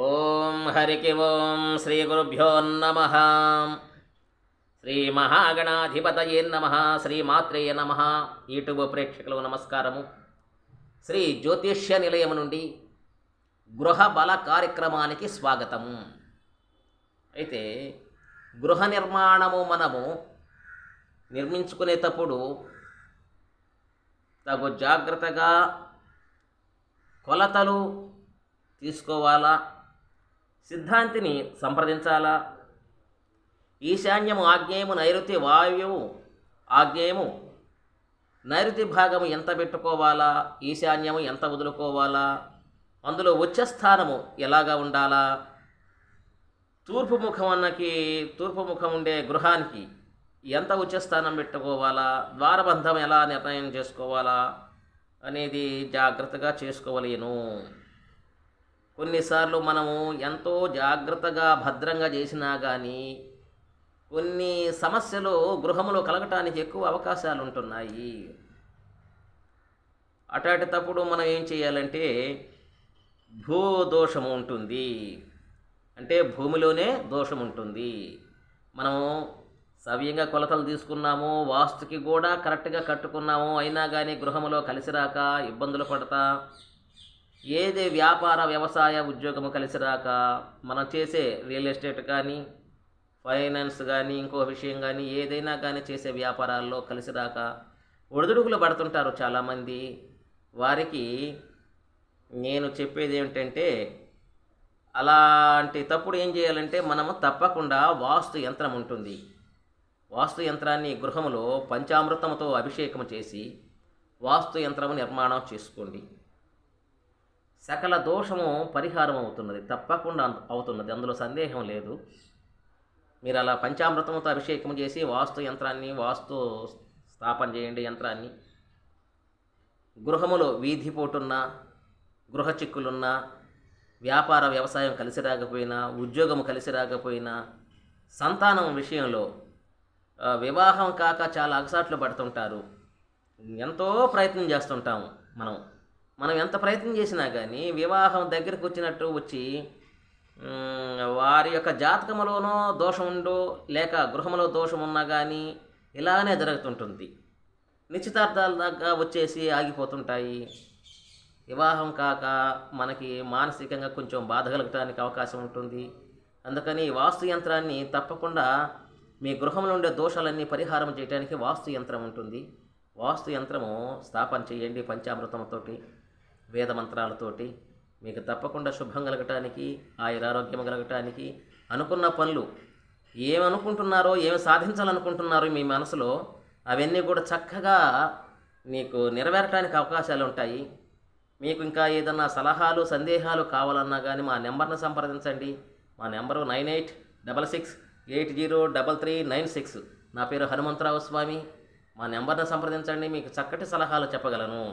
ఓం హరికి ఓం శ్రీ గురుభ్యో నమ. శ్రీ మహాగణాధిపతయే నమ. శ్రీమాత్రేయ నమ. యూట్యూబ్ ప్రేక్షకులకు నమస్కారము. శ్రీ జ్యోతిష్య నిలయం నుండి గృహ బల కార్యక్రమానికి స్వాగతం. అయితే గృహ నిర్మాణము మనము నిర్మించుకునేటప్పుడు తగు జాగ్రత్తగా కొలతలు తీసుకోవాలా, సిద్ధాంతిని సంప్రదించాలా, ఈశాన్యము ఆగ్నేయము నైరుతి వాయువు ఆగ్నేయము నైరుతి భాగము ఎంత పెట్టుకోవాలా, ఈశాన్యము ఎంత వదులుకోవాలా, అందులో ఉచ్చస్థానము ఎలాగా ఉండాలా, తూర్పు ముఖం ఉండే గృహానికి ఎంత ఉచ్చస్థానం పెట్టుకోవాలా, ద్వారబంధం ఎలా నిర్ణయం చేసుకోవాలా అనేది జాగ్రత్తగా చేసుకోవలేను. కొన్నిసార్లు మనము ఎంతో జాగ్రత్తగా భద్రంగా చేసినా కానీ కొన్ని సమస్యలు గృహంలో కలగటానికి ఎక్కువ అవకాశాలు ఉంటున్నాయి. అటాటితప్పుడు మనం ఏం చేయాలంటే, భూదోషము ఉంటుంది, అంటే భూమిలోనే దోషం ఉంటుంది. మనము సవ్యంగా కొలతలు తీసుకున్నాము, వాస్తుకి కూడా కరెక్ట్గా కట్టుకున్నాము, అయినా కానీ గృహంలో కలిసి రాక ఇబ్బందులు పడతా, ఏది వ్యాపార వ్యవసాయ ఉద్యోగము కలిసి రాక, మనం చేసే రియల్ ఎస్టేట్ కానీ ఫైనాన్స్ కానీ ఇంకో విషయం కానీ ఏదైనా కానీ చేసే వ్యాపారాల్లో కలిసి రాక ఒడిదుడుకులు పడుతుంటారు చాలామంది. వారికి నేను చెప్పేది ఏమిటంటే, అలాంటి తప్పుడు ఏం చేయాలంటే, మనము తప్పకుండా వాస్తు యంత్రం ఉంటుంది. వాస్తు యంత్రాన్ని గృహములో పంచామృతంతో అభిషేకం చేసి వాస్తు యంత్రము నిర్మాణం చేసుకోండి. సకల దోషము పరిహారం అవుతున్నది, తప్పకుండా అవుతున్నది, అందులో సందేహం లేదు. మీరు అలా పంచామృతంతో అభిషేకం చేసి వాస్తు యంత్రాన్ని వాస్తు స్థాపన చేయండి. యంత్రాన్ని గృహములో వీధిపోటున్నా, గృహ చిక్కులున్నా, వ్యాపార వ్యవసాయం కలిసి రాకపోయినా, ఉద్యోగం కలిసి రాకపోయినా, సంతానం విషయంలో వివాహం కాక చాలా అగసాట్లు పడుతుంటారు. ఎంతో ప్రయత్నం చేస్తుంటాము. మనం ఎంత ప్రయత్నం చేసినా కానీ వివాహం దగ్గరికి వచ్చినట్టు వచ్చి వారి యొక్క జాతకములోనో దోషం ఉండో లేక గృహంలో దోషం ఉన్నా కానీ ఇలానే జరుగుతుంటుంది. నిశ్చితార్థాల దాకా వచ్చేసి ఆగిపోతుంటాయి. వివాహం కాక మనకి మానసికంగా కొంచెం బాధ కలగటానికి అవకాశం ఉంటుంది. అందుకని వాస్తు యంత్రాన్ని తప్పకుండా మీ గృహంలో ఉండే దోషాలన్నీ పరిహారం చేయడానికి వాస్తు యంత్రం ఉంటుంది. వాస్తు యంత్రము స్థాపన చేయండి. పంచామృతంతోటి వేద మంత్రాలతోటి మీకు తప్పకుండా శుభం కలగటానికి, ఆయురారోగ్యం కలగటానికి, అనుకున్న పనులు ఏమనుకుంటున్నారో, ఏమి సాధించాలనుకుంటున్నారో మీ మనసులో అవన్నీ కూడా చక్కగా మీకు నెరవేరటానికి అవకాశాలు ఉంటాయి. మీకు ఇంకా ఏదన్నా సలహాలు సందేహాలు కావాలన్నా కానీ మా నెంబర్ను సంప్రదించండి. మా నెంబరు 9866803396. నా పేరు హనుమంతరావు స్వామి. మా నెంబర్ను సంప్రదించండి, మీకు చక్కటి సలహాలు చెప్పగలను.